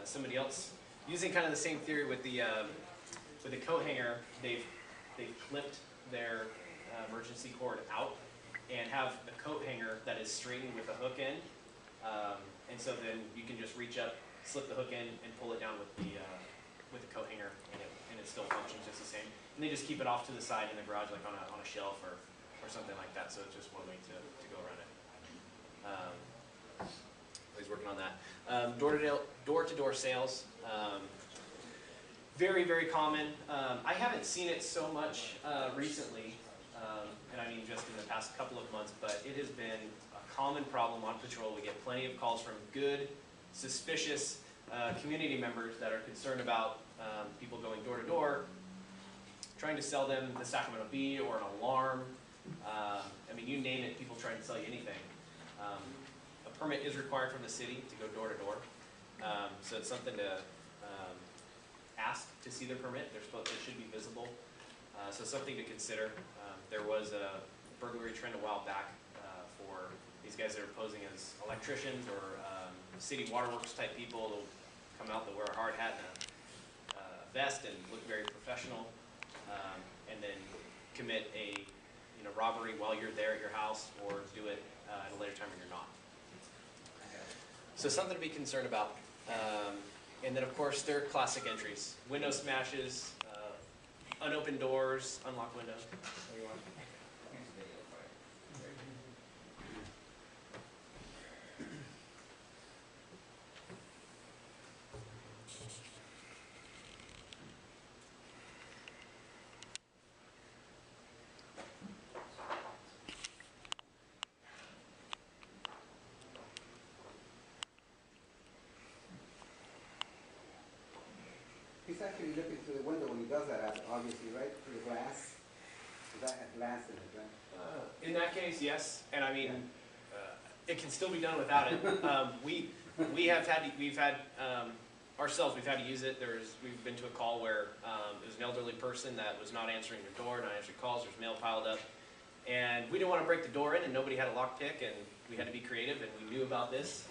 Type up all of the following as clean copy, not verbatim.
somebody else using kind of the same theory with the coat hanger. They've clipped their emergency cord out and have a coat hanger that is straightened with a hook end, and so then you can just reach up, slip the hook in, and pull it down with the coat hanger, and it still functions just the same. And they just keep it off to the side in the garage, like on a shelf or something like that. So it's just one way to go around it. He's working on that. Door-to-door sales. Very, very common. I haven't seen it so much recently, and I mean just in the past couple of months, but it has been a common problem on patrol. We get plenty of calls from good, suspicious community members that are concerned about people going door to door, trying to sell them the Sacramento Bee or an alarm. I mean, you name it, people trying to sell you anything. A permit is required from the city to go door to door, so it's something to ask to see their permit. It should be visible, so something to consider. There was a burglary trend a while back for these guys that are posing as electricians or city waterworks type people. They'll come out, they'll wear a hard hat and a vest and look very professional, and then commit a robbery while you're there at your house, or do it at a later time when you're not. So something to be concerned about. And then, of course, there are classic entries. Window smashes, unopened doors, unlocked windows. There you are. He's actually looking through the window when he does that, obviously, right? Through the glass. That had glass in it, right? In that case, yes. And I mean, it can still be done without it. We've had ourselves, we've had to use it. We've been to a call where it was an elderly person that was not answering their door, not answering calls. There's mail piled up, and we didn't want to break the door in, and nobody had a lockpick, and we had to be creative, and we knew about this.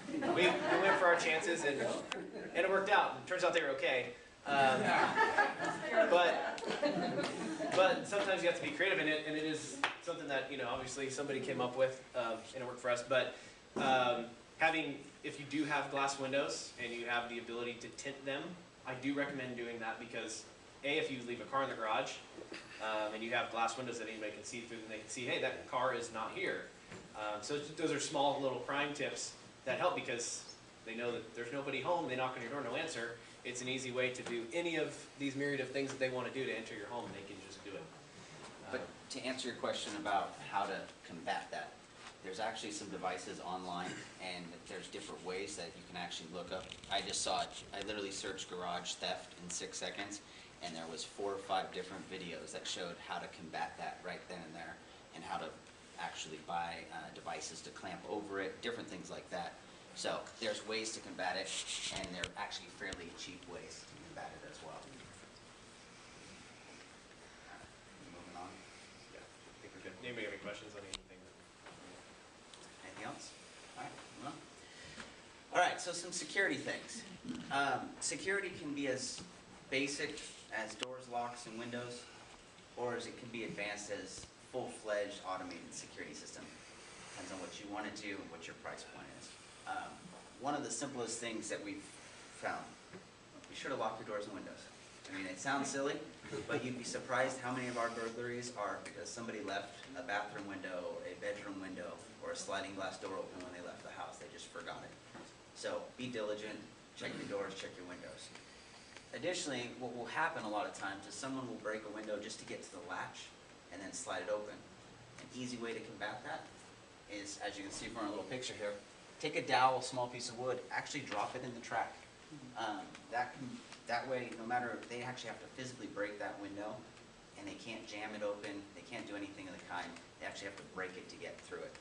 We went for our chances, and it worked out. It turns out they were okay. But sometimes you have to be creative in it, and it is something that obviously somebody came up with, and it worked for us. But if you do have glass windows and you have the ability to tint them, I do recommend doing that, because if you leave a car in the garage and you have glass windows that anybody can see through, then they can see, hey, that car is not here. So those are small little crime tips that help, because they know that there's nobody home. They knock on your door, no answer. It's an easy way to do any of these myriad of things that they want to do to enter your home, and they can just do it. But to answer your question about how to combat that, there's actually some devices online, and there's different ways that you can actually look up. I just saw it. I literally searched garage theft in 6 seconds, and there was 4 or 5 different videos that showed how to combat that right then and there, and how to actually buy devices to clamp over it, different things like that. So there's ways to combat it, and they're actually fairly cheap ways to combat it as well. Moving on. Yeah, I think we're good. Anybody have any questions on anything? Anything else? All right, moving on. All right, so some security things. Security can be as basic as doors, locks, and windows, or as it can be advanced as full-fledged automated security system. Depends on what you want to do and what your price point is. One of the simplest things that we've found, be sure to lock your doors and windows. I mean, it sounds silly, but you'd be surprised how many of our burglaries are because somebody left a bathroom window, a bedroom window, or a sliding glass door open when they left the house. They just forgot it. So be diligent, check your doors, check your windows. Additionally, what will happen a lot of times is someone will break a window just to get to the latch and then slide it open. An easy way to combat that is, as you can see from our little picture here, take a dowel, a small piece of wood, actually drop it in the track. That way, no matter, they actually have to physically break that window, and they can't jam it open, they can't do anything of the kind. They actually have to break it to get through it.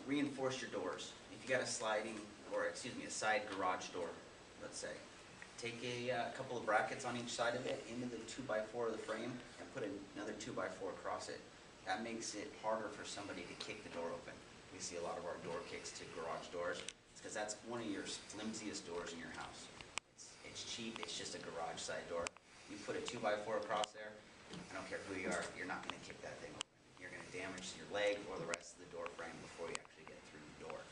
Reinforce your doors. If you got a a side garage door, let's say, take a couple of brackets on each side of it into the 2x4 of the frame and put another 2x4 across it. That makes it harder for somebody to kick the door open. you see a lot of our door kicks to garage doors. It's because that's one of your flimsiest doors in your house. It's cheap, it's just a garage side door. You put a 2x4 across there, I don't care who you are, you're not gonna kick that thing open. You're gonna damage your leg or the rest of the door frame before you actually get through the door.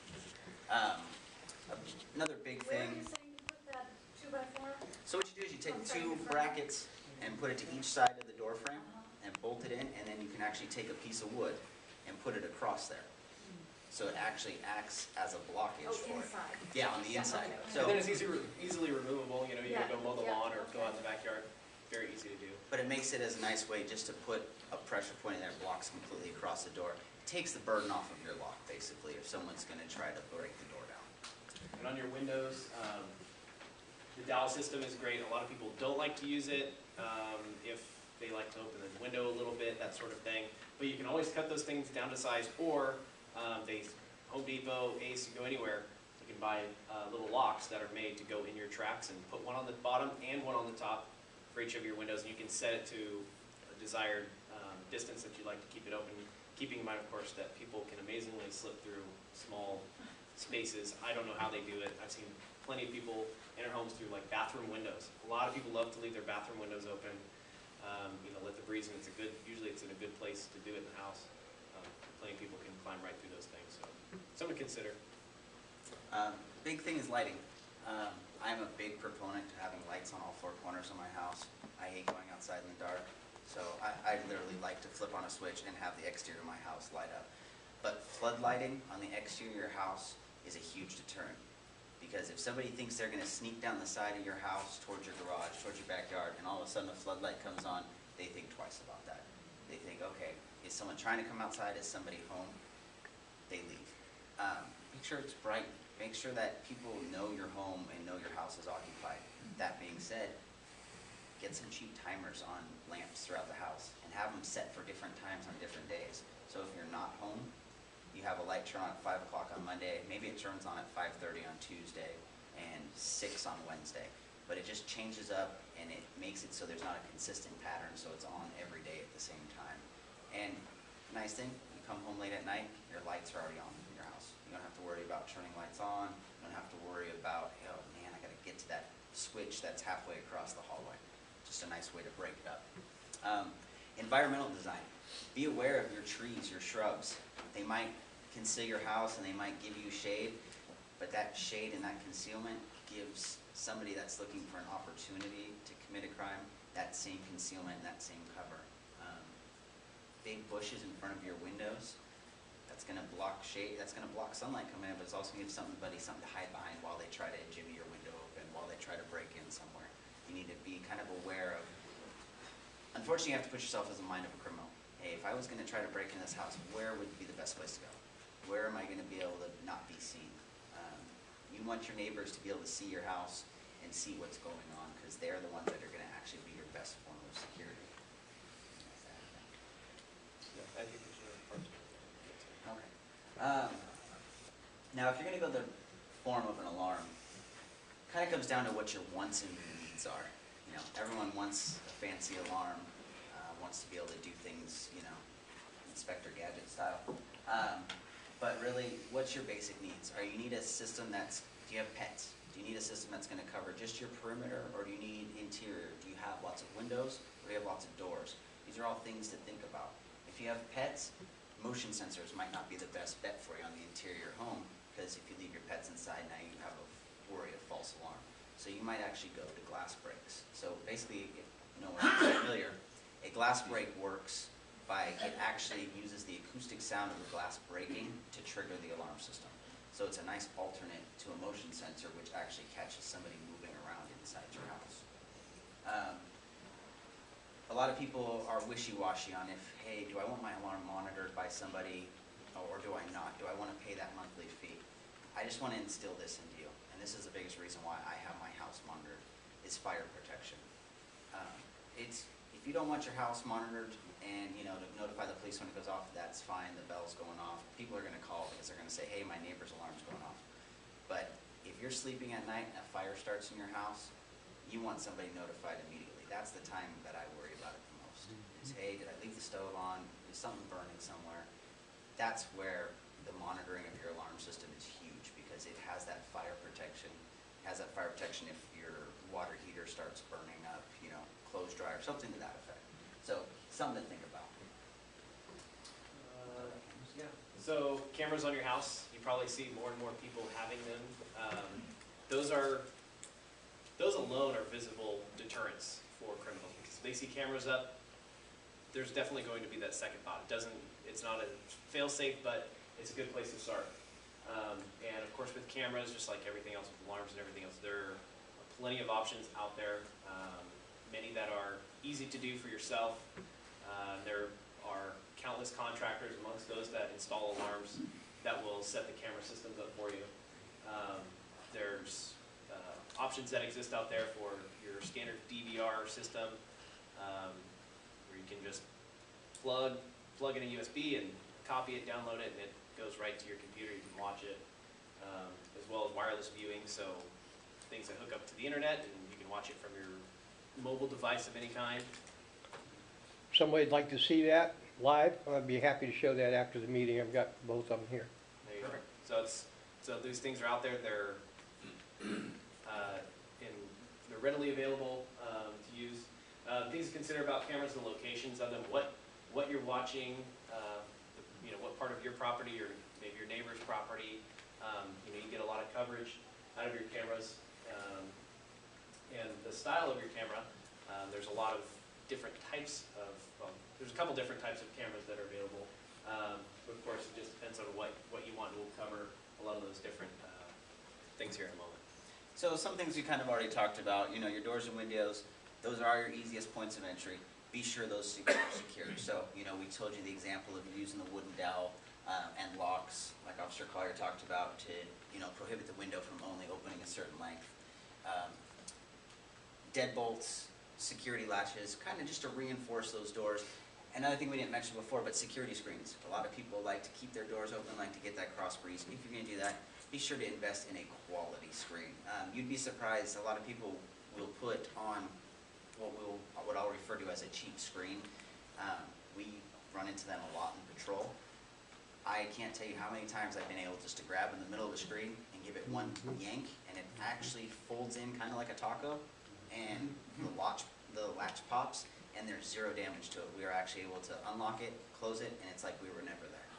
Another big Where are thing. you saying to put that 2x4? So what you do is you take From frame two to frame? brackets and put it to each side of the door frame and bolt it in, and then you can actually take a piece of wood and put it across there. So it actually acts as a blockage Oh, for it. inside. Yeah, on the inside. Okay. So, And then it's easily removable, you know, you Yeah, can go mow the yeah, lawn or go okay. out in the backyard, very easy to do. but it makes it as a nice way just to put a pressure point in there, blocks completely across the door. It takes the burden off of your lock, basically, if someone's gonna try to break the door down. And on your windows, the dowel system is great. A lot of people don't like to use it if they like to open the window a little bit, that sort of thing. But you can always cut those things down to size, or Home Depot, Ace, you go anywhere, you can buy little locks that are made to go in your tracks and put one on the bottom and one on the top for each of your windows. And you can set it to a desired distance that you'd like to keep it open, keeping in mind, of course, that people can amazingly slip through small spaces. I don't know how they do it. I've seen plenty of people enter homes through like bathroom windows. A lot of people love to leave their bathroom windows open, you know, let the breeze in. Usually it's in a good place to do it in the house. Plenty of people can climb right through those things, so something to consider. Big thing is lighting. I'm a big proponent to having lights on all four corners of my house. I hate going outside in the dark, so I literally like to flip on a switch and have the exterior of my house light up. But floodlighting on the exterior of your house is a huge deterrent. Because if somebody thinks they're gonna sneak down the side of your house towards your garage, towards your backyard, and all of a sudden a floodlight comes on, they think twice about that. They think, okay, is someone trying to come outside? Is somebody home? They leave. Make sure it's bright. Make sure that people know your home and know your house is occupied. That being said, get some cheap timers on lamps throughout the house and have them set for different times on different days. So if you're not home, you have a light turn on at 5 o'clock on Monday, maybe it turns on at 5:30 on Tuesday and 6 on Wednesday. But it just changes up and it makes it so there's not a consistent pattern, so it's on every day at the same time. And nice thing, you come home late at night, your lights are already on in your house. You don't have to worry about turning lights on, you don't have to worry about, oh man, I gotta get to that switch that's halfway across the hallway. Just a nice way to break it up. Environmental design. Be aware of your trees, your shrubs. They might conceal your house and they might give you shade, but that shade and that concealment gives somebody that's looking for an opportunity to commit a crime that same concealment and that same cover. Big bushes in front of your windows, that's gonna block shade, that's gonna block sunlight coming in, but it's also gonna give somebody something to hide behind while they try to jimmy your window open, while they try to break in somewhere. You need to be kind of aware of, unfortunately you have to put yourself as the mind of a criminal. Hey, if I was gonna try to break in this house, where would be the best place to go? Where am I gonna be able to not be seen? You want your neighbors to be able to see your house and see what's going on, because they're the ones that are gonna actually be your best form of security. Yeah, I think we should have Okay. Now, if you're gonna go the form of an alarm, kind of comes down to what your wants and your needs are. You know, everyone wants a fancy alarm, wants to be able to do things, you know, Inspector Gadget style. But really, what's your basic needs? Are you need a system do you have pets? Do you need a system that's gonna cover just your perimeter, or do you need interior? Do you have lots of windows, or do you have lots of doors? These are all things to think about. If you have pets, motion sensors might not be the best bet for you on the interior home, because if you leave your pets inside, now you have a worry of false alarm. So you might actually go to glass breaks. So basically, if no one is familiar, a glass break works by, it actually uses the acoustic sound of the glass breaking to trigger the alarm system. So it's a nice alternate to a motion sensor, which actually catches somebody moving around inside your house. A lot of people are wishy-washy on if, hey, do I want my alarm monitored by somebody, or do I not? Do I want to pay that monthly fee? I just want to instill this into you, and this is the biggest reason why I have my house monitored, is fire protection. If you don't want your house monitored and, you know, to notify the police when it goes off, that's fine, the bell's going off. People are going to call because they're going to say, hey, my neighbor's alarm's going off. But if you're sleeping at night and a fire starts in your house, you want somebody notified immediately. That's the time that I worry about it the most. Is, hey, did I leave the stove on? Is something burning somewhere? That's where the monitoring of your alarm system is huge because it has that fire protection. It has that fire protection if your water heater starts burning up, you know, clothes dryer, something to that effect. So something to think about. Yeah. So cameras on your house, you probably see more and more people having them. Those alone are visible deterrents for criminals because if they see cameras up, there's definitely going to be that second thought. It's not a fail-safe, but it's a good place to start. And of course with cameras, just like everything else with alarms and everything else, there are plenty of options out there, many that are easy to do for yourself. There are countless contractors amongst those that install alarms that will set the camera systems up for you. There's options that exist out there for your standard DVR system, where you can just plug in a USB and copy it, download it, and it goes right to your computer. You can watch it, as well as wireless viewing, so things that hook up to the internet, and you can watch it from your mobile device of any kind. Somebody'd like to see that live, I'd be happy to show that after the meeting. I've got both of them here. There you go. So these things are out there. They're they're readily available to use. Things to consider about cameras: the locations of them, what you're watching, you know, what part of your property or maybe your neighbor's property. You know, you get a lot of coverage out of your cameras, and the style of your camera. There's a lot of different types of. There's a couple different types of cameras that are available. But of course, it just depends on what you want. We'll cover a lot of those different things here in a moment. So some things we kind of already talked about, you know, your doors and windows, those are your easiest points of entry. Be sure those are secure. So, you know, we told you the example of using the wooden dowel and locks, like Officer Collier talked about, to, you know, prohibit the window from only opening a certain length. Deadbolts, security latches, kind of just to reinforce those doors. Another thing we didn't mention before, but security screens. A lot of people like to keep their doors open, like to get that cross breeze. If you're going to do that, be sure to invest in a quality screen. You'd be surprised, a lot of people will put on what I'll refer to as a cheap screen. We run into them a lot in patrol. I can't tell you how many times I've been able just to grab in the middle of the screen and give it one yank, and it actually folds in kind of like a taco, and the latch pops, and there's zero damage to it. We are actually able to unlock it, close it, and it's like we were never there.